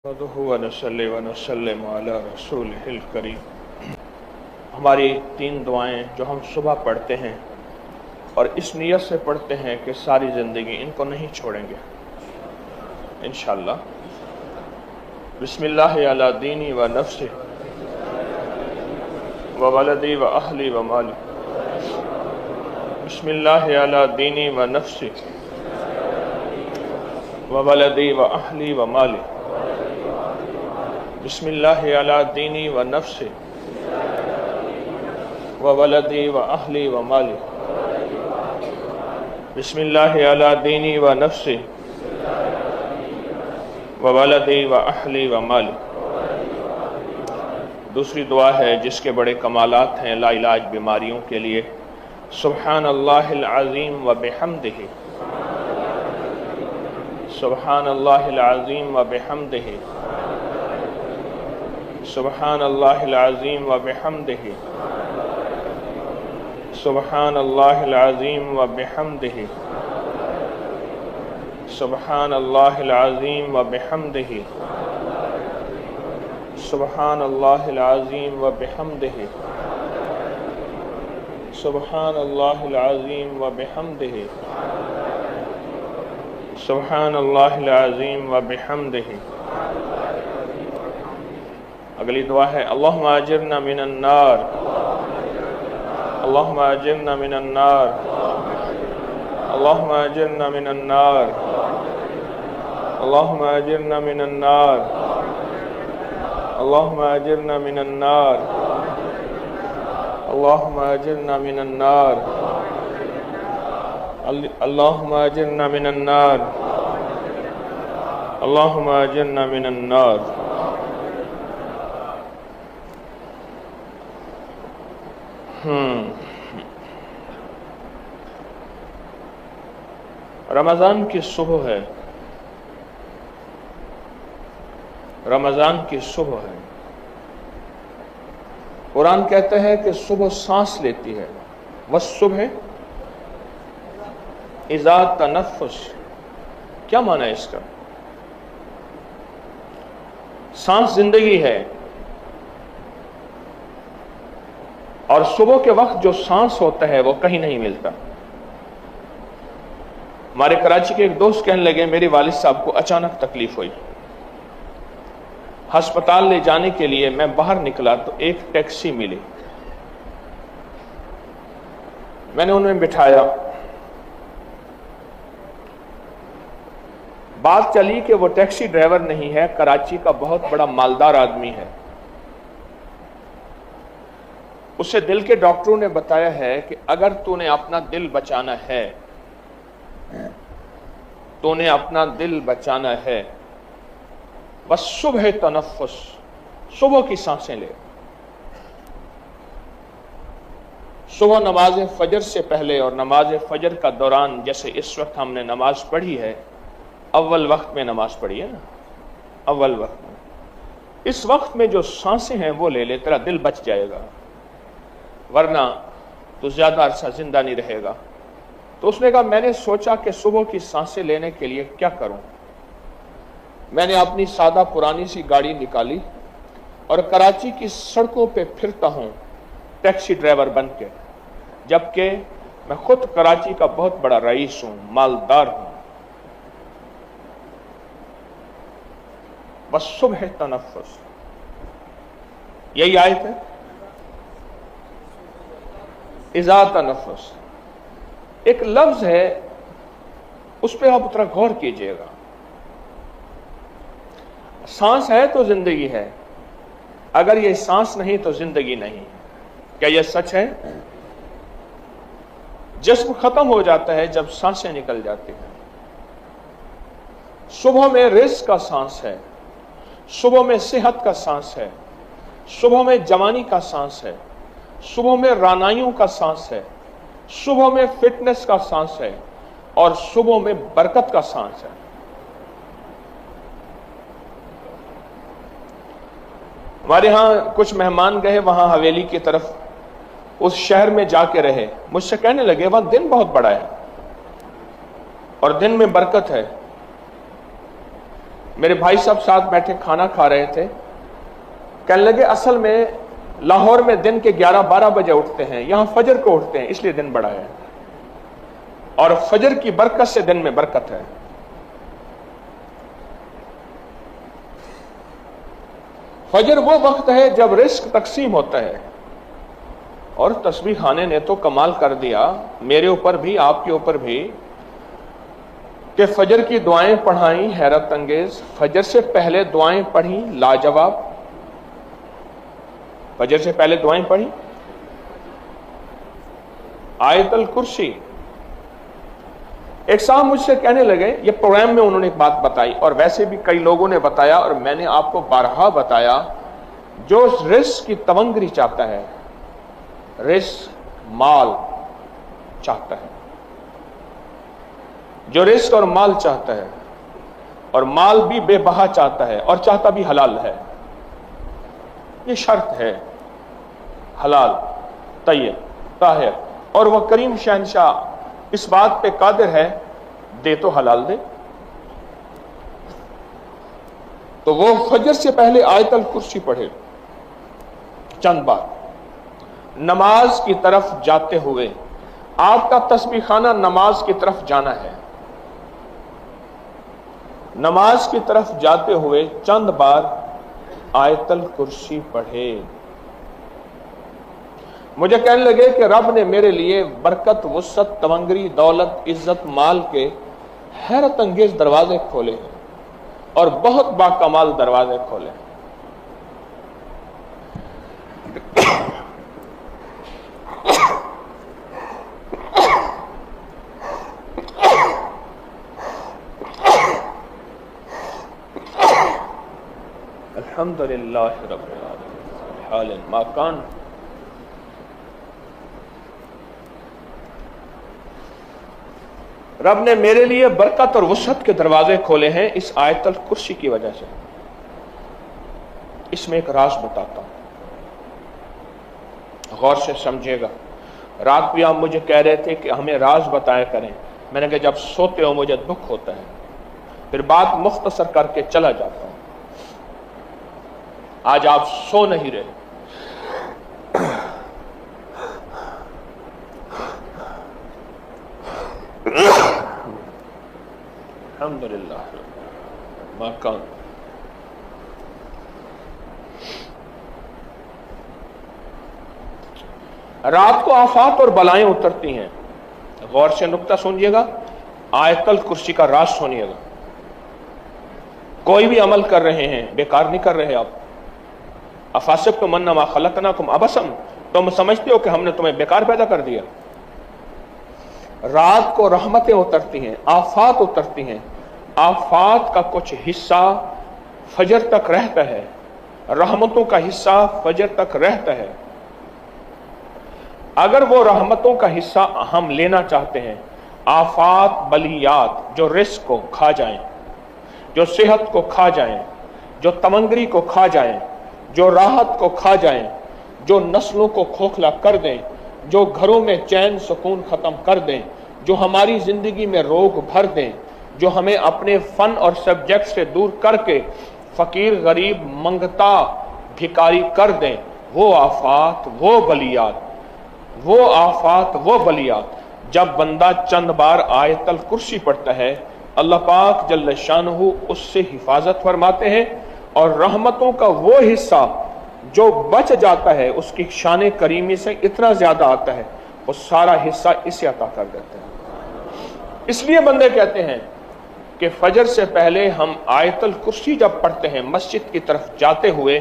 نحمده ونصلی ونسلم علی رسولہ الکریم۔ ہماری 3 دعائیں جو ہم صبح پڑھتے ہیں اور اس نیت سے پڑھتے ہیں کہ ساری زندگی ان کو نہیں چھوڑیں گے انشاءاللہ۔ بسم اللہ علی دینی و نفسی و ولدی و اہلی و مالی۔ بسم اللہ علی دینی و نفسی و ولدی و اہلی و مالی۔ بسم اللہ علی دینی و نفسی و ولدی و اہلی و مالی۔ بسم اللہ علی دینی و نفسی و ولدی و اہلی و مالی۔ دوسری دعا ہے جس کے بڑے کمالات ہیں لا علاج بیماریوں کے لیے۔ سبحان اللہ العظیم و بحمدہ، سبحان اللہ العظیم و بحمدہ، سبحان اللہ العظیم و بحمدہ، سبحان اللہ العظیم و بحمدہ، سبحان اللہ العظیم و بحمدہ، سبحان اللہ العظیم و بحمدہ، سبحان اللہ العظیم و بحمدہ، سبحان اللہ العظیم و بحمدہ۔ اگلی دعا ہے اللہم اجرنا من النار، اللہم اجرنا من النار، اللہم اجرنا من النار، اللہم اجرنا من النار، اللہم اجرنا من النار، اللہم اجرنا من النار، اللہم اجرنا من النار، اللہم اجرنا من النار۔ رمضان کی صبح ہے، رمضان کی صبح ہے۔ قرآن کہتا ہے کہ صبح سانس لیتی ہے، والصبح اذا تنفس۔ کیا معنی ہے اس کا؟ سانس زندگی ہے، اور صبح کے وقت جو سانس ہوتا ہے وہ کہیں نہیں ملتا۔ ہمارے کراچی کے ایک دوست کہنے لگے میری والد صاحب کو اچانک تکلیف ہوئی، ہسپتال لے جانے کے لیے میں باہر نکلا تو ایک ٹیکسی ملی، میں نے انہیں بٹھایا، بات چلی کہ وہ ٹیکسی ڈرائیور نہیں ہے، کراچی کا بہت بڑا مالدار آدمی ہے۔ اسے دل کے ڈاکٹروں نے بتایا ہے کہ اگر تو نے اپنا دل بچانا ہے، تو نے اپنا دل بچانا ہے، بس صبح تنفس، صبح کی سانسیں لے۔ صبح نماز فجر سے پہلے اور نماز فجر کا دوران، جیسے اس وقت ہم نے نماز پڑھی ہے، اول وقت میں نماز پڑھی ہے نا، اول وقت میں، اس وقت میں جو سانسیں ہیں وہ لے لے، تیرا دل بچ جائے گا، ورنہ تو زیادہ عرصہ زندہ نہیں رہے گا۔ تو اس نے کہا میں نے سوچا کہ صبح کی سانسیں لینے کے لیے کیا کروں۔ میں نے اپنی سادہ پرانی سی گاڑی نکالی اور کراچی کی سڑکوں پہ پھرتا ہوں ٹیکسی ڈرائیور بن کے، جبکہ میں خود کراچی کا بہت بڑا رئیس ہوں، مالدار ہوں۔ بس صبح تنفس، یہی آیت ہے، اذا تنفس ایک لفظ ہے، اس پہ آپ ذرا غور کیجئے گا۔ سانس ہے تو زندگی ہے، اگر یہ سانس نہیں تو زندگی نہیں۔ کیا یہ سچ ہے؟ جسم ختم ہو جاتا ہے جب سانسیں نکل جاتی ہیں۔ صبح میں رزق کا سانس ہے، صبح میں صحت کا سانس ہے، صبح میں جوانی کا سانس ہے، صبح میں رانائیوں کا سانس ہے، صبح میں فٹنس کا سانس ہے، اور صبح میں برکت کا سانس ہے۔ ہمارے ہاں کچھ مہمان گئے وہاں حویلی کی طرف، اس شہر میں جا کے رہے، مجھ سے کہنے لگے وہاں دن بہت بڑا ہے اور دن میں برکت ہے۔ میرے بھائی صاحب ساتھ بیٹھے کھانا کھا رہے تھے، کہنے لگے اصل میں لاہور میں دن کے 11-12 بجے اٹھتے ہیں، یہاں فجر کو اٹھتے ہیں، اس لیے دن بڑا ہے، اور فجر کی برکت سے دن میں برکت ہے۔ فجر وہ وقت ہے جب رزق تقسیم ہوتا ہے، اور تسبیح خانے نے تو کمال کر دیا، میرے اوپر بھی آپ کے اوپر بھی، کہ فجر کی دعائیں پڑھائیں حیرت انگیز، فجر سے پہلے دعائیں پڑھیں لاجواب، فجر سے پہلے دعائیں پڑھیں، آیت الکرسی۔ ایک صاحب مجھ سے کہنے لگے، یہ پروگرام میں انہوں نے ایک بات بتائی، اور ویسے بھی کئی لوگوں نے بتایا، اور میں نے آپ کو بارہا بتایا، جو رزق کی تونگری چاہتا ہے، رزق مال چاہتا ہے، جو رزق اور مال چاہتا ہے، اور مال بھی بے بہا چاہتا ہے، اور چاہتا بھی حلال ہے، یہ شرط ہے، حلال طیب طاہر، اور وہ کریم شہنشاہ اس بات پہ قادر ہے، دے تو حلال دے۔ تو وہ فجر سے پہلے آیت الکرسی پڑھے چند بار، نماز کی طرف جاتے ہوئے، آپ کا تسبیح خانہ نماز کی طرف جانا ہے، نماز کی طرف جاتے ہوئے چند بار آیت الکرسی پڑھے۔ مجھے کہنے لگے کہ رب نے میرے لیے برکت، وسعت، تونگری، دولت، عزت، مال کے حیرت انگیز دروازے کھولے ہیں، اور بہت باکمال دروازے کھولے ہیں۔ الحمدللہ رب العالمین حال ما کان۔ رب نے میرے لیے برکت اور وسعت کے دروازے کھولے ہیں اس آیت الکرسی کی وجہ سے۔ اس میں ایک راز بتاتا ہوں، غور سے سمجھے گا۔ رات بھی آپ مجھے کہہ رہے تھے کہ ہمیں راز بتایا کریں، میں نے کہا جب سوتے ہو مجھے دکھ ہوتا ہے، پھر بات مختصر کر کے چلا جاتا ہوں۔ آج آپ سو نہیں رہے، الحمدللہ ما کان۔ رات کو آفات اور بلائیں اترتی ہیں، غور سے نکتہ سنیے گا، آیت الکرسی کا راز سنیے گا۔ کوئی بھی عمل کر رہے ہیں، بیکار نہیں کر رہے آپ۔ افحسبتم انما خلقناکم عبثا، تم سمجھتے ہو کہ ہم نے تمہیں بیکار پیدا کر دیا؟ رات کو رحمتیں اترتی ہیں، آفات اترتی ہیں، آفات کا کچھ حصہ فجر تک رہتا ہے، رحمتوں کا حصہ فجر تک رہتا ہے۔ اگر وہ رحمتوں کا حصہ ہم لینا چاہتے ہیں، آفات بلیات جو رزق کو کھا جائیں، جو صحت کو کھا جائیں، جو تمنگری کو کھا جائیں، جو راحت کو کھا جائیں، جو نسلوں کو کھوکھلا کر دیں، جو گھروں میں چین سکون ختم کر دیں، جو ہماری زندگی میں روگ بھر دیں، جو ہمیں اپنے فن اور سبجیکٹ سے دور کر کے فقیر غریب منگتا بھکاری کر دیں، وہ آفات وہ بلیات، وہ آفات وہ بلیات، جب بندہ چند بار آیت الکرسی پڑھتا ہے، اللہ پاک جل شانہ اس سے حفاظت فرماتے ہیں، اور رحمتوں کا وہ حصہ جو بچ جاتا ہے اس کی شان کریمی سے اتنا زیادہ آتا ہے، وہ سارا حصہ اسے عطا کر دیتے ہیں۔ اس لیے بندے کہتے ہیں کہ فجر سے پہلے ہم آیت الکرسی جب پڑھتے ہیں، مسجد کی طرف جاتے ہوئے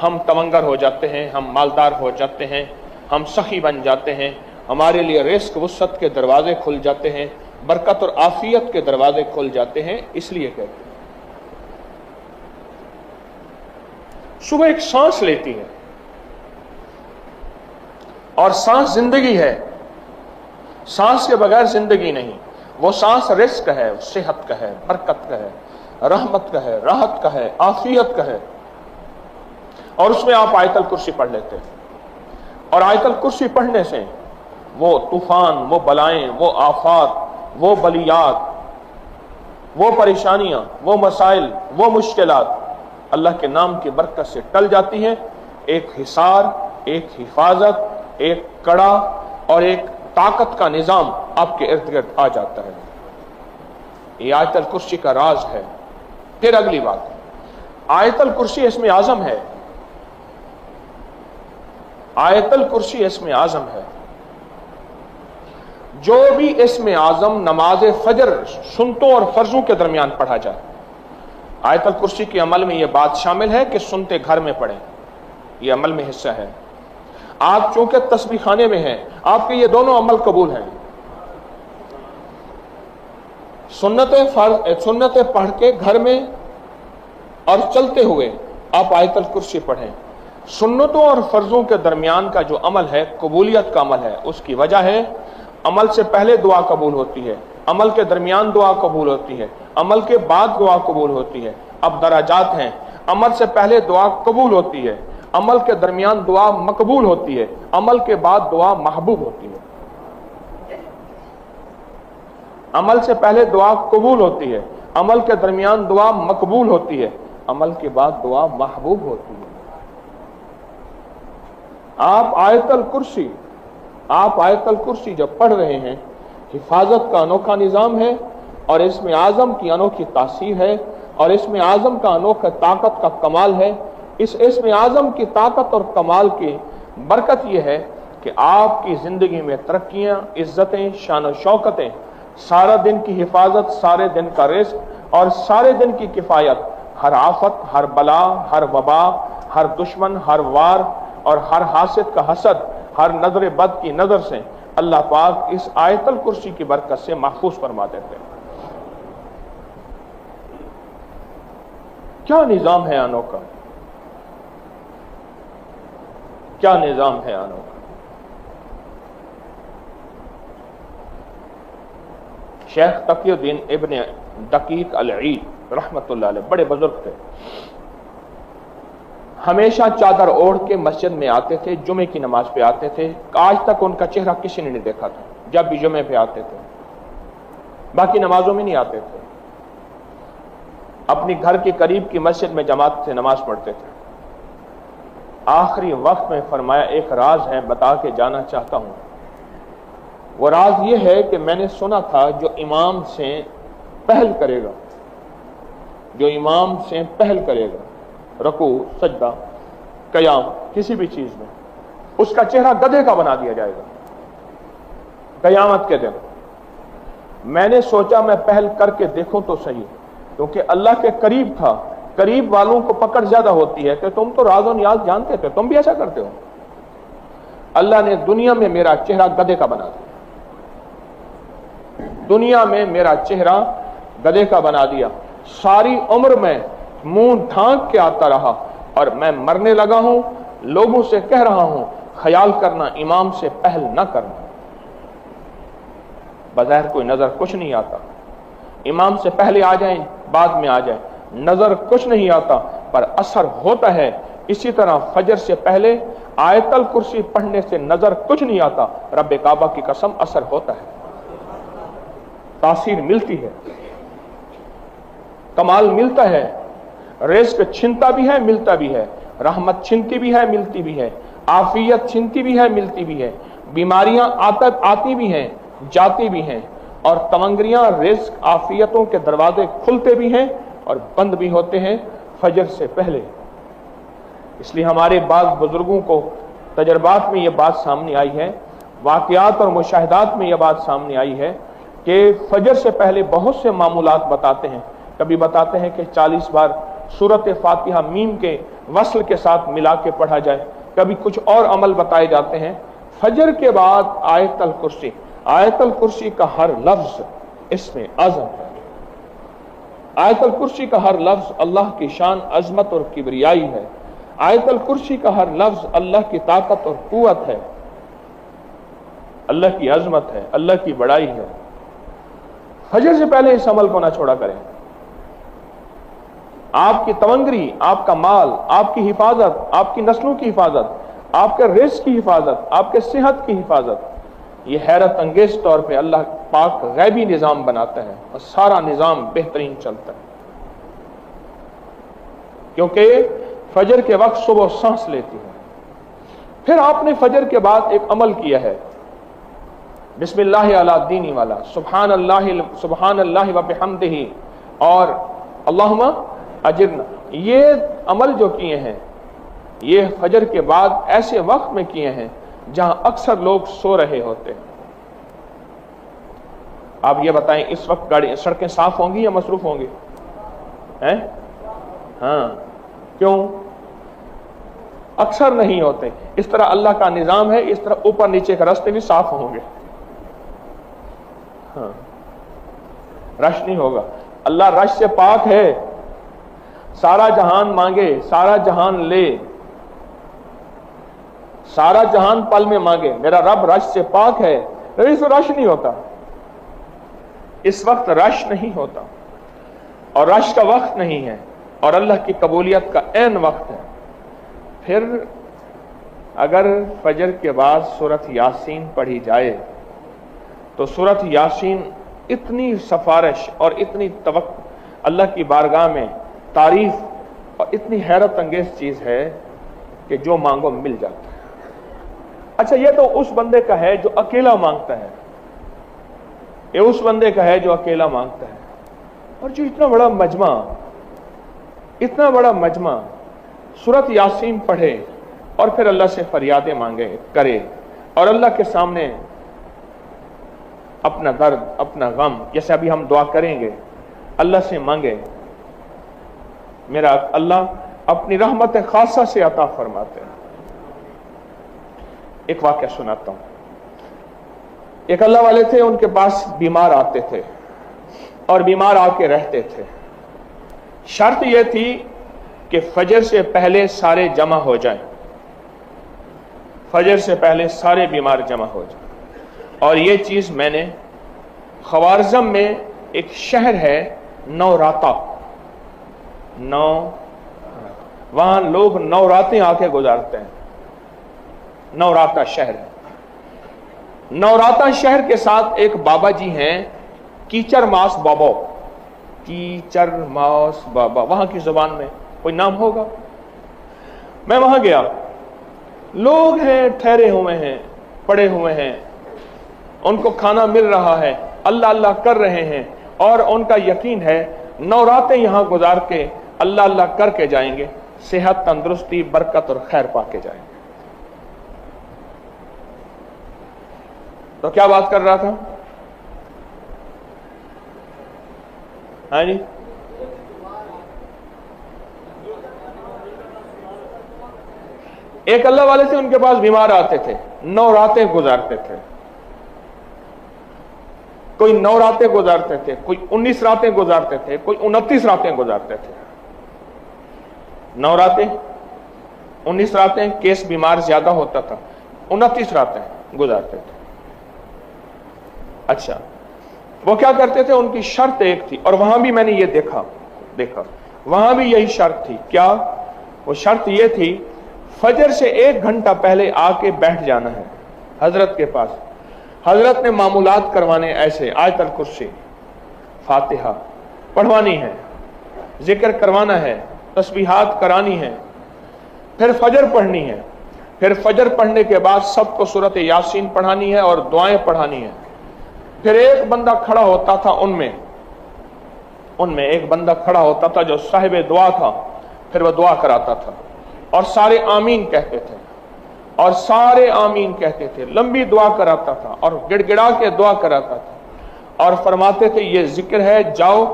ہم تونگر ہو جاتے ہیں، ہم مالدار ہو جاتے ہیں، ہم سخی بن جاتے ہیں، ہمارے لیے رزق وسعت کے دروازے کھل جاتے ہیں، برکت اور عافیت کے دروازے کھل جاتے ہیں۔ اس لیے کہتے ہیں صبح ایک سانس لیتی ہے، اور سانس زندگی ہے، سانس کے بغیر زندگی نہیں۔ وہ سانس رزق ہے، صحت کا ہے، برکت کا ہے، رحمت کا ہے، راحت کا ہے، عافیت کا ہے، اور اس میں آپ آیت الکرسی پڑھ لیتے ہیں، اور آیت الکرسی پڑھنے سے وہ طوفان، وہ بلائیں، وہ آفات، وہ بلیات वो परेशानियां, वो मसाइल, वो मुश्किलात अल्लाह के नाम की बरकत से टल जाती हैं। एक हिसार, एक हिफाजत, एक कड़ा और एक ताकत का निजाम आपके इर्द गिर्द आ जाता है। ये आयतल कुर्सी का राज है। फिर अगली बात, आयतल कुर्सी इसमें आजम है। आयतल कुर्सी इसमें आजम है। जो भी इसमें आजम नमाज फजर सुन्नतों और फर्जों के दरमियान पढ़ा जाए, आयतल कुर्सी के अमल में यह बात शामिल है कि सुनते घर में पढ़ें, यह अमल में हिस्सा है। आप चूंकि तस्बीह खाने में हैं, आपके ये दोनों अमल कबूल हैं। सुन्नतें पढ़ के घर में और चलते हुए आप आयतल कुर्सी पढ़ें। सुन्नतों और फर्जों के दरमियान का जो अमल है, कबूलियत का अमल है। उसकी वजह है अमल से पहले दुआ कबूल होती है, अमल के दरमियान दुआ कबूल होती है, अमल के बाद दुआ कबूल होती है। अब दराजात हैं, अमल से पहले दुआ कबूल होती है, अमल के दरमियान दुआ मकबूल होती है, अमल के बाद दुआ महबूब होती है। अमल से पहले दुआ कबूल होती है, अमल के दरमियान दुआ मकबूल होती है, अमल के बाद दुआ महबूब होती है। आप आयतल कुर्सी जब पढ़ रहे हैं, हिफाजत का अनोखा निजाम है और इसमें आजम की अनोखी तासीर है और इसमें आजम का अनोखा ताकत का कमाल है। इसमें आजम की ताकत और कमाल की बरकत यह है कि आपकी जिंदगी में तरक्कियां, इज्जतें, शान शौकतें, सारा दिन की हिफाजत, सारे दिन का रिस्क और सारे दिन की किफायत, हर आफत, हर बला, हर वबा, हर दुश्मन, हर वार और हर हासिद का हसद, हर नजर बद की नजर से अल्लाह पाक इस आयतल कुर्सी की बरकत से महफूज फरमा देते हैं। क्या निजाम है अनोखा, क्या निजाम है अनोखा। शेख तकीउद्दीन इब्न दकीक अल-ईद रहमतुल्लाह अलैह बड़े बुजुर्ग थे। हमेशा चादर ओढ़ के मस्जिद में आते थे, जुमे की नमाज पे आते थे। आज तक उनका चेहरा किसी ने नहीं देखा था जब भी जुमे पे आते थे। बाकी नमाजों में नहीं आते थे। अपनी घर के करीब की मस्जिद में जमात से नमाज पढ़ते थे। आखिरी वक्त में फरमाया, एक राज है, बता के जाना चाहता हूं। वो राज ये है कि मैंने सुना था जो इमाम से पहल करेगा, जो इमाम से पहल करेगा रकू, सजदा, कयाम, किसी भी चीज में, उसका चेहरा गधे का बना दिया जाएगा कयामत के दिन। मैंने सोचा मैं पहल करके देखूं तो सही, क्योंकि अल्लाह के करीब था। करीब वालों को पकड़ ज्यादा होती है कि तुम तो राज़ो नियाज जानते थे, तुम भी ऐसा करते हो। अल्लाह ने दुनिया में मेरा चेहरा गधे का बना दिया, दुनिया में मेरा चेहरा गधे का बना दिया। सारी उम्र में मुंह ढांक के आता रहा और मैं मरने लगा हूं, लोगों से कह रहा हूं ख्याल करना, इमाम से पहल न करना। बज़ाहिर कोई नजर कुछ नहीं आता, इमाम से पहले आ जाएं, बाद में आ जाएं, नजर कुछ नहीं आता, पर असर होता है। इसी तरह फजर से पहले आयतल कुर्सी पढ़ने से नजर कुछ नहीं आता, रब्बे काबा की कसम असर होता है, तासीर मिलती है, कमाल मिलता है। रिज़्क छिनता भी है, मिलता भी है, रहमत छिनती भी है, मिलती भी है, आफियत छिनती भी है, मिलती भी है, बीमारियां आती भी हैं, जाती भी हैं, और तमंगरियां, रिज़्क, आफियतों के दरवाजे खुलते भी हैं और बंद भी होते हैं फजर से पहले। इसलिए हमारे बाद बुजुर्गों को तजर्बात में यह बात सामने आई है, वाक़यात और मुशाहिदात में यह बात सामने आई है कि फजर से पहले बहुत से मामूलात बताते हैं। कभी बताते हैं कि 40 बार सूरत फातिहा मीम के वस्ल के साथ मिला के पढ़ा जाए, कभी कुछ और अमल बताए जाते हैं। फजर के बाद आयतल कुर्सी, आयतल कुर्सी का हर लफ्ज इसमें आज़म है। आयतल कुर्सी का हर लफ्ज अल्लाह की शान, अजमत और किबरियाई है। आयतल कुर्सी का हर लफ्ज अल्लाह की ताकत और कुव्वत है, अल्लाह की अजमत है, अल्लाह की बड़ाई है। फजर से पहले इस अमल को ना छोड़ा करें। आपकी तमंगरी, आपका माल, आपकी हिफाजत, आपकी नस्लों की हिफाजत, आपके रिज़्क की हिफाजत, आपके सेहत की हिफाजत, یہ حیرت انگیز طور پہ اللہ پاک غیبی نظام بناتا ہے اور سارا نظام بہترین چلتا ہے، کیونکہ فجر کے وقت صبح سانس لیتی ہے۔ پھر آپ نے فجر کے بعد ایک عمل کیا ہے، بسم اللہ علی دینی والا، سبحان اللہ و بحمدہ اور اللہم اجرنا، یہ عمل جو کیے ہیں یہ فجر کے بعد ایسے وقت میں کیے ہیں جہاں اکثر لوگ سو رہے ہوتے ہیں۔ آپ یہ بتائیں اس وقت سڑکیں صاف ہوں گی یا مصروف ہوں گی؟ ہاں، کیوں؟ اکثر نہیں ہوتے۔ اس طرح اللہ کا نظام ہے، اس طرح اوپر نیچے کے راستے بھی صاف ہوں گے، ہاں، رش نہیں ہوگا۔ اللہ رش سے پاک ہے، سارا جہان مانگے سارا جہان لے، سارا جہان پل میں مانگے، میرا رب رش سے پاک ہے، اس میں رش نہیں ہوتا، اس وقت رش نہیں ہوتا اور رش کا وقت نہیں ہے اور اللہ کی قبولیت کا عین وقت ہے۔ پھر اگر فجر کے بعد سورۃ یاسین پڑھی جائے تو سورۃ یاسین اتنی سفارش اور اتنی توقع اللہ کی بارگاہ میں تعریف اور اتنی حیرت انگیز چیز ہے کہ جو مانگو مل جاتا ہے۔ اچھا، یہ تو اس بندے کا ہے جو اکیلا مانگتا ہے، یہ اس بندے کا ہے جو اکیلا مانگتا ہے، اور جو اتنا بڑا مجمع سورۃ یاسین پڑھے اور پھر اللہ سے فریادیں مانگے کرے اور اللہ کے سامنے اپنا درد اپنا غم، جیسے ابھی ہم دعا کریں گے، اللہ سے مانگے، میرا اللہ اپنی رحمت خاصہ سے عطا فرماتے ہیں۔ ایک واقعہ سناتا ہوں۔ ایک اللہ والے تھے، ان کے پاس بیمار آتے تھے اور بیمار آ کے رہتے تھے۔ شرط یہ تھی کہ فجر سے پہلے سارے جمع ہو جائیں، فجر سے پہلے سارے بیمار جمع ہو جائیں۔ اور یہ چیز میں نے خوارزم میں ایک شہر ہے نوراتا، وہاں لوگ نوراتیں آ کے گزارتے ہیں، نوراتا شہر ہے۔ نوراتا شہر کے ساتھ ایک بابا جی ہیں، کیچر ماس بابا، کیچر ماس بابا، وہاں کی زبان میں کوئی نام ہوگا۔ میں وہاں گیا، لوگ ہیں ٹھہرے ہوئے ہیں، پڑے ہوئے ہیں، ان کو کھانا مل رہا ہے، اللہ اللہ کر رہے ہیں، اور ان کا یقین ہے نوراتیں یہاں گزار کے اللہ اللہ کر کے جائیں گے، صحت تندرستی برکت اور خیر پا کے جائیں گے۔ تو کیا بات کر رہا تھا؟ ہاں جی، ایک اللہ والے سے ان کے پاس بیمار آتے تھے، 9 راتیں گزارتے تھے، کوئی 9 راتیں گزارتے تھے، کوئی 19 راتیں گزارتے تھے، کوئی 29 راتیں گزارتے تھے۔ 9 راتیں، 19 راتیں، کیس بیمار زیادہ ہوتا تھا، 29 راتیں گزارتے تھے۔ اچھا، وہ کیا کرتے تھے؟ ان کی شرط ایک تھی، اور وہاں بھی میں نے یہ دیکھا وہاں بھی یہی شرط تھی۔ کیا؟ وہ شرط یہ تھی، فجر سے 1 گھنٹہ پہلے آ کے بیٹھ جانا ہے حضرت کے پاس۔ حضرت نے معمولات کروانے ایسے، آیت الکرسی، فاتحہ پڑھوانی ہے، ذکر کروانا ہے، تسبیحات کرانی ہے، پھر فجر پڑھنی ہے، پھر فجر پڑھنے کے بعد سب کو سورۃ یاسین پڑھانی ہے اور دعائیں پڑھانی ہے۔ پھر ایک بندہ کھڑا ہوتا تھا ان میں ایک بندہ کھڑا ہوتا تھا جو صاحب دعا تھا، پھر وہ دعا کراتا تھا اور سارے آمین کہتے تھے، اور سارے آمین کہتے تھے، لمبی دعا کراتا تھا اور گڑ گڑا کے دعا کراتا تھا، اور فرماتے تھے یہ ذکر ہے، جاؤ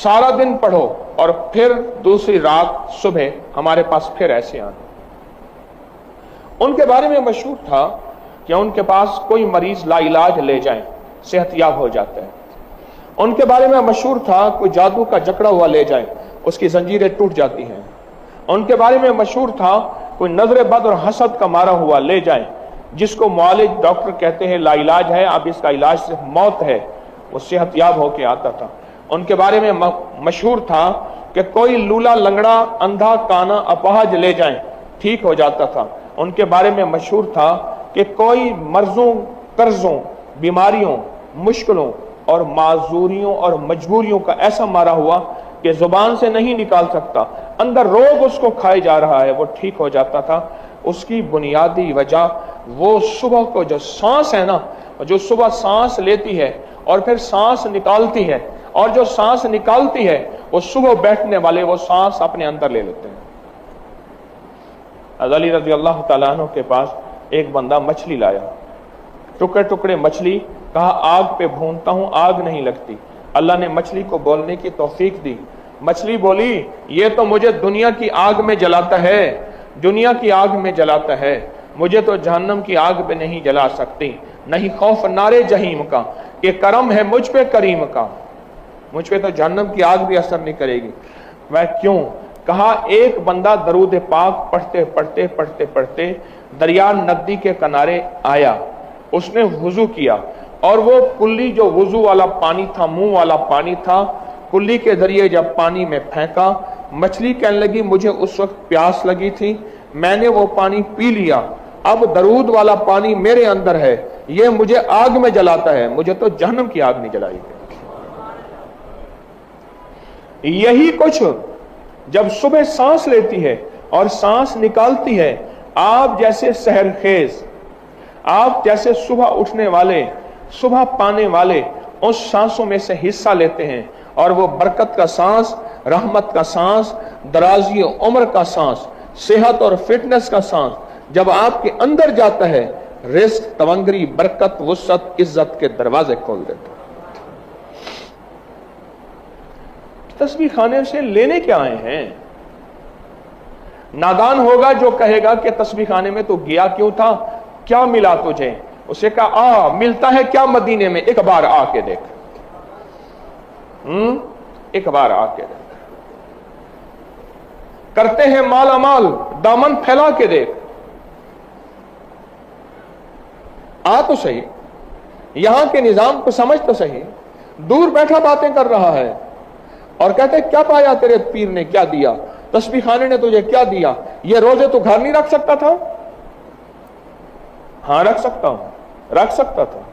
سارا دن پڑھو اور پھر دوسری رات صبح ہمارے پاس پھر ایسے آنا۔ ان کے بارے میں مشہور تھا کہ ان کے پاس کوئی مریض لا علاج لے جائیں، صحت یاب ہو جاتا ہے۔ ان کے بارے میں مشہور تھا کوئی جادو کا جکڑا ہوا لے جائے، اس کی زنجیریں ٹوٹ جاتی ہیں۔ ان کے بارے میں مشہور تھا کوئی نظر بد اور حسد کا مارا ہوا لے جائیں، جس کو معالج ڈاکٹر کہتے ہیں لا علاج ہے، اب اس کا علاج صرف موت ہے، وہ صحت یاب ہو کے آتا تھا۔ ان کے بارے میں مشہور تھا کہ کوئی لولا لنگڑا اندھا کانا اپاہج لے جائیں، ٹھیک ہو جاتا تھا۔ ان کے بارے میں مشہور تھا کہ کوئی مرضوں قرضوں बीमारियों, मुश्किलों और माजूरियों और मजबूरियों का ऐसा मारा हुआ कि जुबान से नहीं निकाल सकता, अंदर रोग उसको खाए जा रहा है, वो ठीक हो जाता था। उसकी बुनियादी वजह वो सुबह को जो सांस है ना, जो सुबह सांस लेती है और फिर सांस निकालती है, और जो सांस निकालती है वो सुबह बैठने वाले वो सांस अपने अंदर ले लेते हैं। अली रज़ी अल्लाह तआला अन्हु के पास एक बंदा मछली लाया, टुकड़े टुकड़े मछली, कहा आग पे भूनता हूं, आग नहीं लगती। अल्लाह ने मछली को बोलने की तौफीक दी। मछली बोली, ये तो मुझे दुनिया की आग में जलाता है, दुनिया की आग में जलाता है, मुझे तो जहन्नम की आग पे नहीं जला सकती। नहीं खौफ नारे जहीम का, ये करम है मुझ पे करीम का, मुझ पे तो जहन्नम की आग भी असर नहीं करेगी। वह क्यों? कहा एक बंदा दरूद पाक पढ़ते पढ़ते पढ़ते पढ़ते दरिया नदी के किनारे आया, उसने वुजू किया, और वो कुल्ली जो वुजू वाला पानी था, मुंह वाला पानी था, कुल्ली के जरिए जब पानी में फेंका, मछली कहने लगी मुझे उस वक्त प्यास लगी थी, मैंने वो पानी पी लिया, अब दरूद वाला पानी मेरे अंदर है, ये मुझे आग में जलाता है, मुझे तो जहन्नम की आग नहीं जलाई। यही कुछ जब सुबह सांस लेती है और सांस निकालती है, आप जैसे सहरखेज, आप जैसे सुबह उठने वाले, सुबह पाने वाले उस सांसों में से हिस्सा लेते हैं, और वो बरकत का सांस, रहमत का सांस, दराजी उम्र का सांस, सेहत और फिटनेस का सांस जब आपके अंदर जाता है, रिस्क, तवंगरी, बरकत, वुसअत, इज्जत के दरवाजे खोल देता है। तस्बीह खाने से लेने क्या आए हैं? नादान होगा जो कहेगा कि तस्बीह खाने में तो गया क्यों था, क्या मिला तुझे? उसे कहा आ मिलता है क्या मदीने में, एक बार आके देख, एक बार आके देख। करते हैं माला माल, दामन फैला के देख, आ तो सही, यहां के निजाम को समझ तो सही। दूर बैठा बातें कर रहा है और कहते क्या पाया तेरे पीर ने, क्या दिया, तस्बीह खाने ने तुझे क्या दिया, ये रोजे तो घर नहीं रख सकता था? हाँ रख सकता हूं, रख सकता था,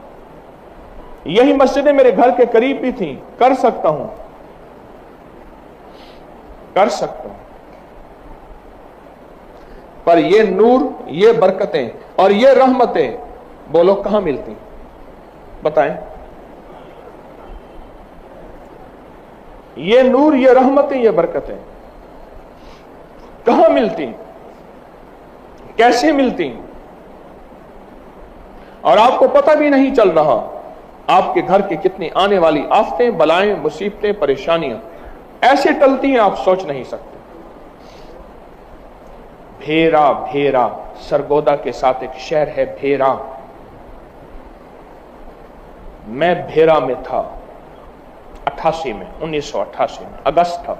यही मस्जिदें मेरे घर के करीब भी थी, कर सकता हूं, कर सकता हूं। पर ये नूर, ये बरकतें और ये रहमतें बोलो कहां मिलती? बताएं। ये नूर, ये रहमतें, ये बरकतें कहां मिलती, कैसे मिलती? और आपको पता भी नहीं चल रहा आपके घर की कितनी आने वाली आफतें, बलाएं, मुसीबतें, परेशानियां ऐसे टलती हैं आप सोच नहीं सकते। भेरा, भेरा सरगोदा के साथ एक शहर है भेरा, मैं भेरा में था 88 में, 1988 में अगस्त था।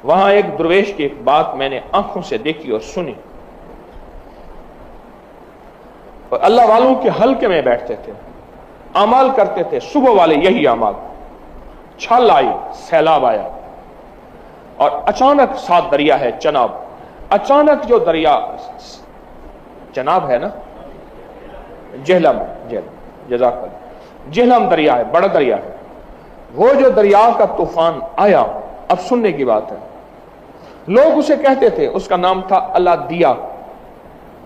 वहां एक दरवेश की एक बात मैंने आंखों से देखी और सुनी। और अल्लाह वालों के हल्के में बैठते थे, अमाल करते थे, सुबह वाले यही अमाल। छल आई, सैलाब आया, और अचानक साथ दरिया है चनाब, अचानक जो दरिया चनाब है ना, जेहलम, जज़ाकल्लाह, जेहलम दरिया है, बड़ा दरिया है, वो जो दरिया का तूफान आया, अब सुनने की बात है, लोग उसे कहते थे, उसका नाम था अलादिया,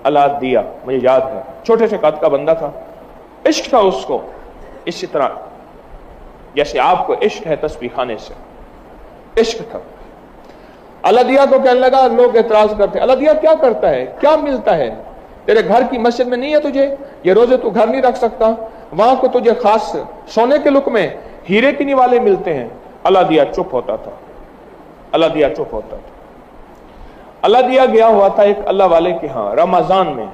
अलादिया, मुझे याद है, छोटे से कद का बंदा था, इश्क था उसको, इसी तरह जैसे आपको इश्क है तस्बीह खाने से, इश्क था। अलादिया को कहने लगा, लोग एतराज करते, अलादिया क्या करता है, क्या मिलता है, तेरे घर की मस्जिद में नहीं है तुझे, ये रोजे तू घर नहीं रख सकता, वहां को तुझे खास सोने के लुक में हीरे की निवाले मिलते हैं। अलादिया चुप होता था, अलादिया चुप होता था। अलादिया गया हुआ था एक अल्लाह वाले के यहां रमजान में,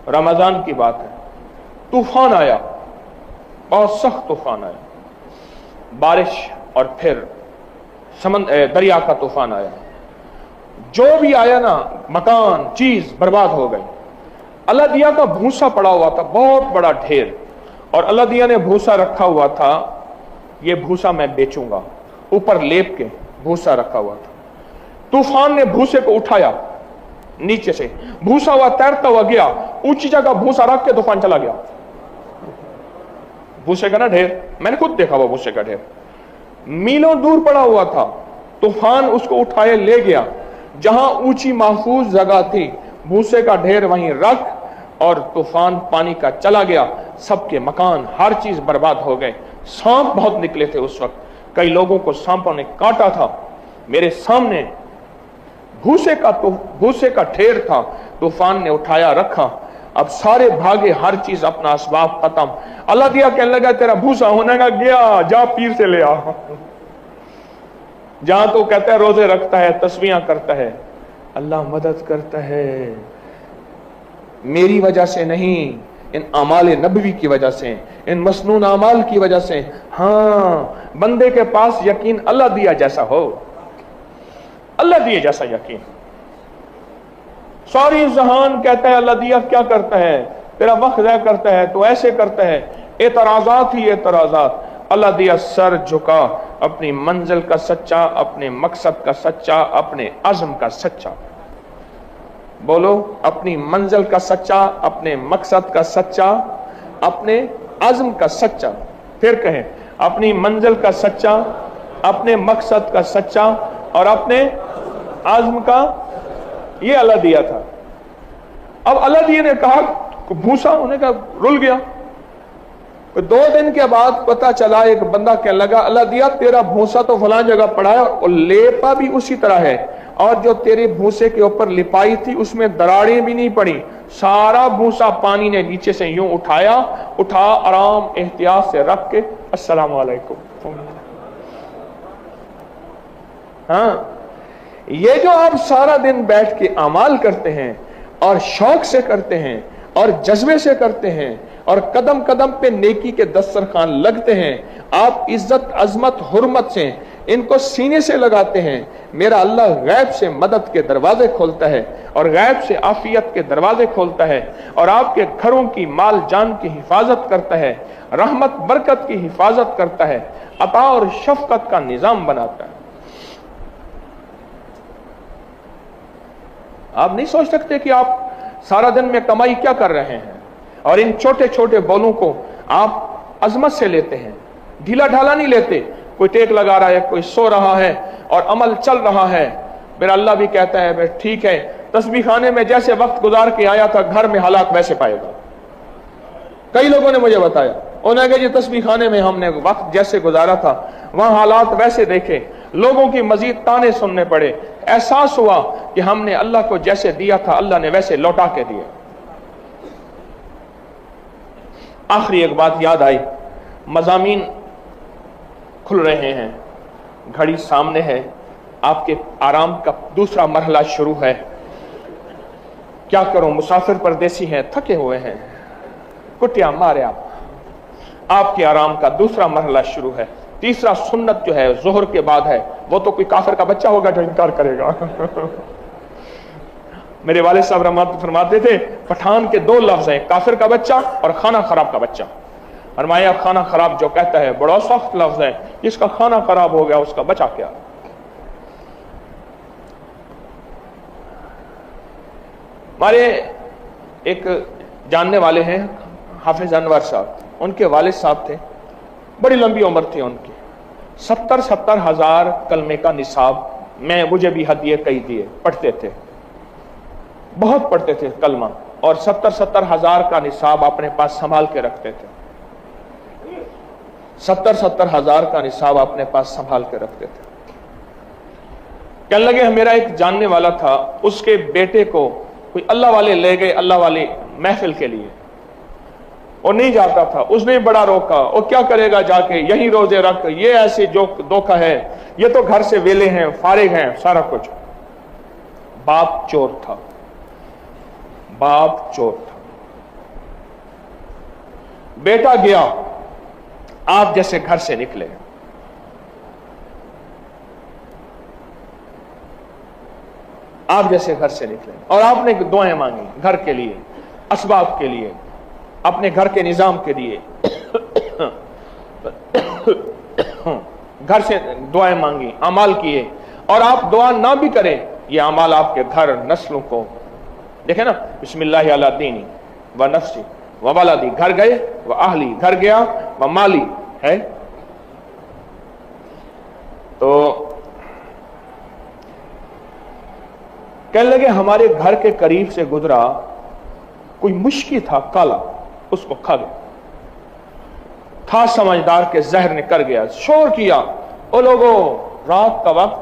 रमजान की बात है, तूफान आया, बहुत सख्त तूफान आया, बारिश और फिर दरिया का तूफान आया, जो भी आया ना मकान चीज बर्बाद हो गई। अलादिया का भूसा पड़ा हुआ था, बहुत बड़ा ढेर, और अलादिया ने भूसा रखा हुआ था, ये भूसा मैं बेचूंगा, ऊपर लेप के भूसा रखा हुआ था। तूफान ने भूसे को उठाया नीचे से, भूसा हुआ तैरता हुआ गया, ऊंची जगह भूसा रख के तूफान चला गया। भूसे का ना ढेर, मैंने खुद देखा वो भूसे का ढेर मीलों दूर पड़ा हुआ था, तूफान उसको उठाए ले गया। जहां ऊंची महफूज जगह थी, भूसे का ढेर वहीं रख और तूफान पानी का चला गया। सबके मकान, हर चीज बर्बाद हो गए। सांप बहुत निकले थे उस वक्त, कई लोगों को सांपों ने काटा था। मेरे सामने भूसे का ढेर था, तूफान ने उठाया रखा। अब सारे भागे, हर चीज अपना असबाब खत्म। अल्लाह दिया कहने लगा तेरा भूसा होने का गया, जा पीर से ले आ। जहां तो कहता है रोजे रखता है, तस्बीहां करता है, अल्लाह मदद करता है, मेरी वजह से नहीं, इन अमाल नबवी की वजह से, इन मसनून अमाल की वजह से। हाँ, बंदे के पास यकीन अल्लाह दिया जैसा हो, अल्लाह दिए जैसा यकीन। सारी जहान कहता है अल्लाह दिया क्या करता है, तेरा वक्त ज़ाया करता है, तो ऐसे करता है। एतराजात ही एतराजात। अल्लाह दिया सर झुका, अपनी मंजिल का सच्चा, अपने मकसद का सच्चा, अपने अज़्म का सच्चा। बोलो, अपनी मंजिल का सच्चा, अपने मकसद का सच्चा, अपने अज़्म का सच्चा। फिर कहें, अपनी मंजिल का सच्चा, अपने मकसद का सच्चा और अपने अज़्म का। ये अल्लाह दिया था। अब अल्लाह दिया ने कहा भूसा होने का रुल गया। 2 दिन के बाद पता चला, एक बंदा कहने लगा अल्लाह दिया तेरा भूसा तो फलां जगह पड़ा है और लेपा भी उसी तरह है, और जो तेरे भूसे के ऊपर लिपाई थी उसमें दरारें भी नहीं पड़ी। सारा भूसा पानी ने नीचे से यूं उठा आराम एहतियात से रख के अस्सलाम वालेकुम। हाँ, ये जो आप सारा दिन बैठ के अमाल करते हैं और शौक से करते हैं और जज्बे से करते हैं और कदम कदम पे नेकी के दस्तरखान लगते हैं, आप इज्जत अजमत हुर्मत से इनको सीने से लगाते हैं, मेरा अल्लाह गैब से मदद के दरवाजे खोलता है और गैब से आफियत के दरवाजे खोलता है और आपके घरों की माल जान की हिफाजत करता है, रहमत बरकत की हिफाजत करता है, अता और शफकत का निजाम बनाता है। आप नहीं सोच सकते कि आप सारा दिन में कमाई क्या कर रहे हैं, और इन छोटे छोटे बोलों को आप अजमत से लेते हैं, ढीला ढाला नहीं लेते। कोई टेक लगा रहा है, कोई सो रहा है और अमल चल रहा है। मेरा अल्लाह भी कहता है ठीक है, तस्बीह खाने में जैसे वक्त गुजार के आया था घर में हालात वैसे पाएगा। कई लोगों ने मुझे बताया, उन्होंने कहा जी तस्बीह खाने में हमने वक्त जैसे गुजारा था वहां हालात वैसे देखे, लोगों की मजीद ताने सुनने पड़े, एहसास हुआ कि हमने अल्लाह को जैसे दिया था अल्लाह ने वैसे लौटा के दिया। आखिरी एक बात याद आई, मज़ामीन खुल रहे हैं, घड़ी सामने है, आपके आराम का दूसरा मरहला शुरू है। क्या करूं, मुसाफिर परदेसी हैं, थके हुए हैं, कुटिया मारे आपके आराम का दूसरा मरहला शुरू है। तीसरा सुन्नत जो है जोहर के बाद है, वो तो कोई काफिर का बच्चा होगा जो इनकार करेगा। मेरे वाले साहब रहमत फरमाते थे पठान के 2 लफ्ज हैं, काफिर का बच्चा और खाना खराब का बच्चा। फरमाया खाना खराब जो कहता है बड़ा सख्त लफ्ज है, जिसका खाना खराब हो गया उसका बचा क्या। हमारे एक जानने वाले हैं हाफिज अनवर साहब, उनके वालिद साहब थे, बड़ी लंबी उम्र थी उनकी, 70 हजार कलमे का निसाब मुझे भी हदिये कई दिए, पढ़ते थे, बहुत पढ़ते थे कलमा, और 70 हजार का निसाब अपने पास संभाल के रखते थे। 70 हजार का निसाब अपने पास संभाल के रखते थे। कहने लगे मेरा एक जानने वाला था, उसके बेटे को कोई अल्लाह वाले ले गए, अल्लाह वाले महफिल के लिए, और नहीं जाता था, उसने बड़ा रोका, और क्या करेगा जाके, यही रोजे रख, ये ऐसे जो धोखा है, ये तो घर से वेले हैं, फारिग हैं, सारा कुछ। बाप चोर था, बाप चोर था। बेटा गया, आप जैसे घर से निकले, आप जैसे घर से निकले, और आपने दुआएं मांगी घर के लिए, असबाब के लिए, अपने घर के निजाम के लिए, घर से दुआएं मांगी, अमाल किए, और आप दुआ ना भी करें, ये अमाल आपके घर नस्लों को, देखे ना, बिस्मिल्लाह अला दीनी, व नफ्सी व वलदी, घर गए, व आहली, घर गया, व माली है। तो कहने लगे हमारे घर के करीब से गुजरा कोई मुश्की था काला, उसको खा गया। था समझदार के जहर ने कर गया। शोर किया, ओ लोगों, रात का वक्त,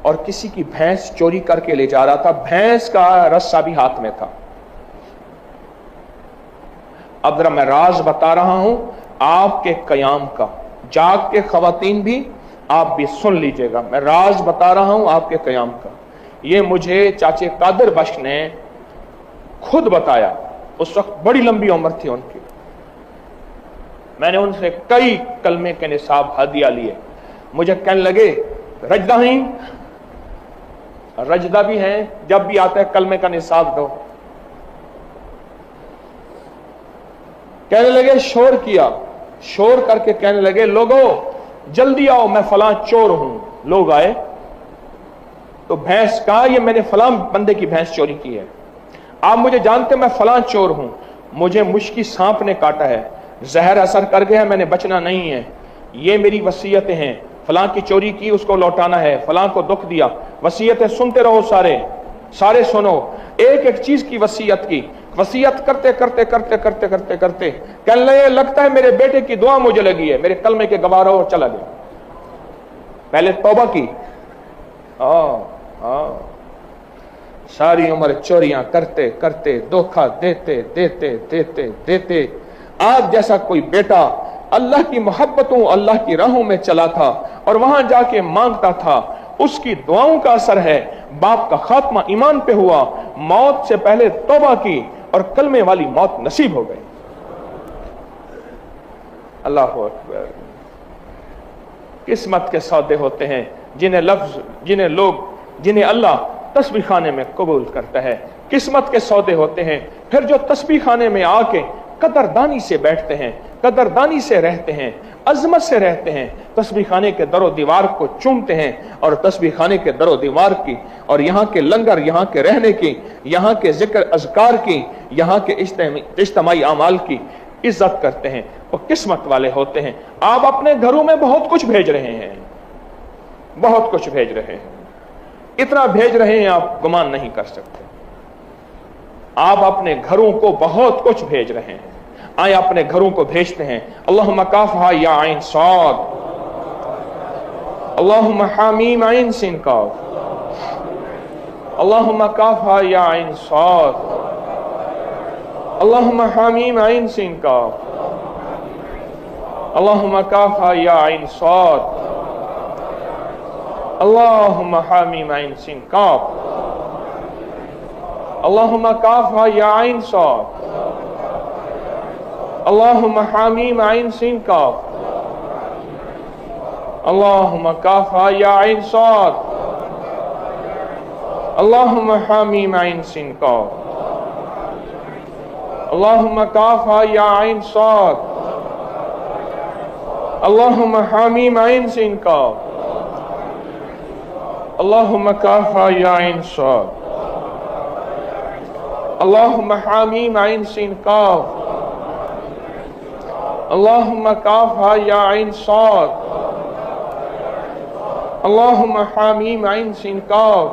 और किसी की भैंस चोरी करके ले जा रहा था, भैंस का रस्सा भी हाथ में था। अब जरा मैं राज बता रहा हूं आपके कयाम का, जाग के खवातीन भी आप भी सुन लीजिएगा, मैं राज बता रहा हूं आपके कयाम का। ये मुझे चाचे कादर बख्श ने खुद बताया, उस वक्त बड़ी लंबी उम्र थी उनकी। मैंने उनसे कई कलमे के निसाब हदिया लिए। मुझे कहने लगे रजदा ही, रजदा भी हैं, जब भी आता है कलमे का निसाब दो। कहने लगे, शोर किया, शोर करके कहने लगे लोगों जल्दी आओ, मैं फलां चोर हूं। लोग आए तो भैंस कहा, ये मैंने फलां बंदे की भैंस चोरी की है, आप मुझे जानते, मैं फलां चोर हूं, मुझे मुश्की सांप ने काटा है, जहर असर कर गया, मैंने बचना नहीं है, ये मेरी वसीयतें हैं, फलां की चोरी की उसको लौटाना है, फलां को दुख दिया। वसीयतें सुनते रहो, सारे सुनो। एक एक चीज की वसीयत की, वसीयत करते करते करते करते करते करते कहने लगे लगता है मेरे बेटे की दुआ मुझे लगी है, मेरे कलमे के गवाह रहो, और चला गया। पहले तौबा की, सारी उम्र चोरियां करते करते, धोखा देते देते देते देते, आज जैसा कोई बेटा अल्लाह की मोहब्बतों, अल्लाह की राहों में चला था और वहां जाके मांगता था, उसकी दुआओं का असर है, बाप का खात्मा ईमान पे हुआ, मौत से पहले तौबा की और कलमे वाली मौत नसीब हो गई। अल्लाह अकबर। किस्मत के सौदे होते हैं जिन्हें अल्लाह तस्बीह खाने में कबूल करता है। किस्मत के सौदे होते हैं फिर जो तस्बीह खाने में आके कदरदानी से बैठते हैं, कदरदानी से रहते हैं, अजमत से रहते हैं, तस्बीह खाने के दरो दीवार को चूमते हैं और तस्बीह खाने के दरो दीवार की और यहाँ के लंगर, यहाँ के रहने की, यहाँ के जिक्र अज़कार की, यहाँ के इज्तिमाई आमाल की इज्जत करते हैं, वो किस्मत वाले होते हैं। आप अपने घरों में बहुत कुछ भेज रहे हैं, बहुत कुछ भेज रहे हैं, इतना भेज रहे हैं आप गुमान नहीं कर सकते। आप अपने घरों को बहुत कुछ भेज रहे हैं, आए अपने घरों को भेजते हैं। अल्लाहुम्मा काफ़हा या आइन साद, अल्लाहुम्मा हामीम आइन सिन काफ, अल्लाहुम्मा काफ़हा या आइन साद, अल्लाहुम्मा हामीम आइन सिन काफ, अल्लाहुम्मा काफ़हा या आइन साद, अल्लाहुम्मा हामीम आइन सिन काफ, अल्लाहुम्मा काफ़हा या आइन साद, अल्लाहुम्मा हामीम आइन सिन काफ, अल्लाहुम्मा काफ़हा या आइन साद, अल्लाहुम्मा हामीम आइन सिन काफ, अल्लाहुम्मा काफ़हा या आइन साद, अल्लाहुम्मा हामीम आइन सिन काफ, अल्लाहुम्मा काफ़हा या आइन साद, अल्लाहुम्मा हामीम आइन सिन काफ, अल्लाहुम्मा काफ़हा या आइन साद, अल्लाहुम्मा हामीम आइन सिन काफ,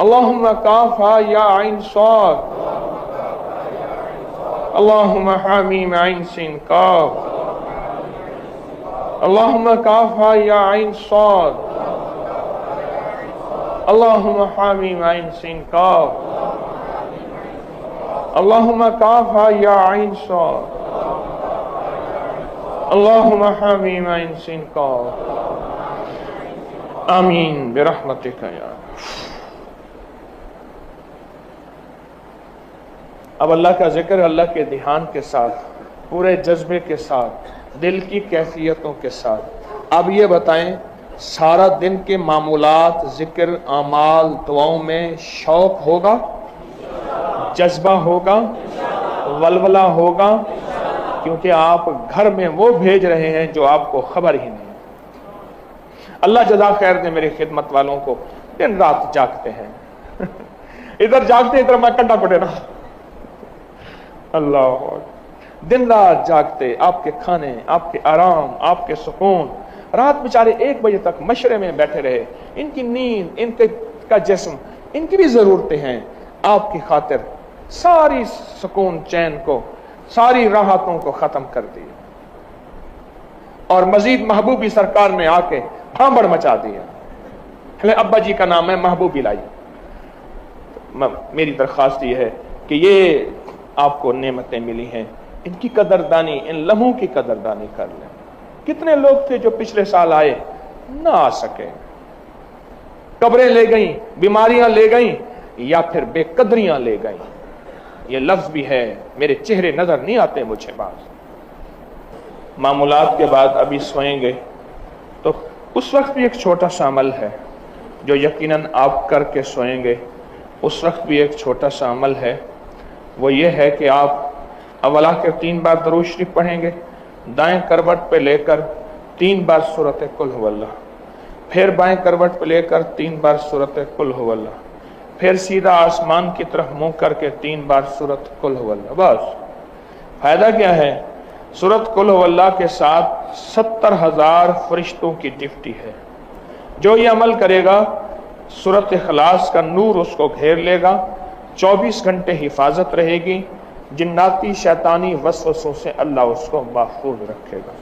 अल्लाहुम्मा काफ़हा या आइन साद, अल्लाहुम्मा हामीम आइन सिन काफ, अल्लाहुम्मा काफ़हा या आइन साद, अल्लाहुम्मा हामीम आइन सिन काफ, अल्लाहुम्मा काफ़हा या आइन साद, अल्लाहुम्मा हामीम आइन सिन काफ। आमीन बिरहमतिका या। अब अल्लाह का जिक्र अल्लाह के ध्यान के साथ, पूरे जज्बे के साथ, दिल की कैफियतों के साथ। अब ये बताएं, सारा दिन के मामूलात, जिक्र, आमाल, दुआओं में शौक होगा, जज्बा होगा, वलवला होगा, क्योंकि आप घर में वो भेज रहे हैं जो आपको खबर ही नहीं। अल्लाह जज़ा खैर दे मेरी खिदमत वालों को, दिन रात जागते हैं इधर जागते इधर मैं कंडा पड़े ना, अल्लाह, दिन रात जागते, आपके खाने, आपके आराम, आपके सुकून, रात बेचारे 1 बजे तक मशरे में बैठे रहे, इनकी नींद, इनके का जिस्म, इनकी भी जरूरतें हैं, आपकी खातिर सारी सुकून चैन को, सारी राहतों को खत्म कर दी और मजीद महबूबी सरकार ने आके भांबड़ मचा दिया। अब्बा जी का नाम है महबूबी लाई। मेरी दरख्वास्त ये है कि ये आपको नेमतें मिली हैं, इनकी कदरदानी, इन लम्हों की कदरदानी कर लें। कितने लोग थे जो पिछले साल आए, ना आ सके, कब्रें ले गई, बीमारियां ले गई, या फिर बेकदरियां ले गई। ये लफ्ज भी है, मेरे चेहरे नजर नहीं आते मुझे बात। मामूलात के बाद अभी सोएंगे तो उस वक्त भी एक छोटा सा अमल है जो यकीनन आप करके सोएंगे। उस वक्त भी एक छोटा सा अमल है, वो ये है कि आप अवला के 3 बार दरूद शरीफ पढ़ेंगे, दाएं करवट पे लेकर 3 बार सूरत कुल हुवल्लाह, फिर बाएं करवट पे लेकर 3 बार सूरत कुल हुवल्लाह, फिर सीधा आसमान की तरफ मुंह करके 3 बार सूरत कुल हुवल्लाह। बस फायदा क्या है? सूरत कुल हुवल्लाह के साथ 70,000 फरिश्तों की ड्यूटी है। जो ये अमल करेगा, सूरत इखलास का नूर उसको घेर लेगा, 24 घंटे हिफाजत रहेगी, जिन्नाती शैतानी वसवसों से अल्लाह उसको महफूज रखेगा।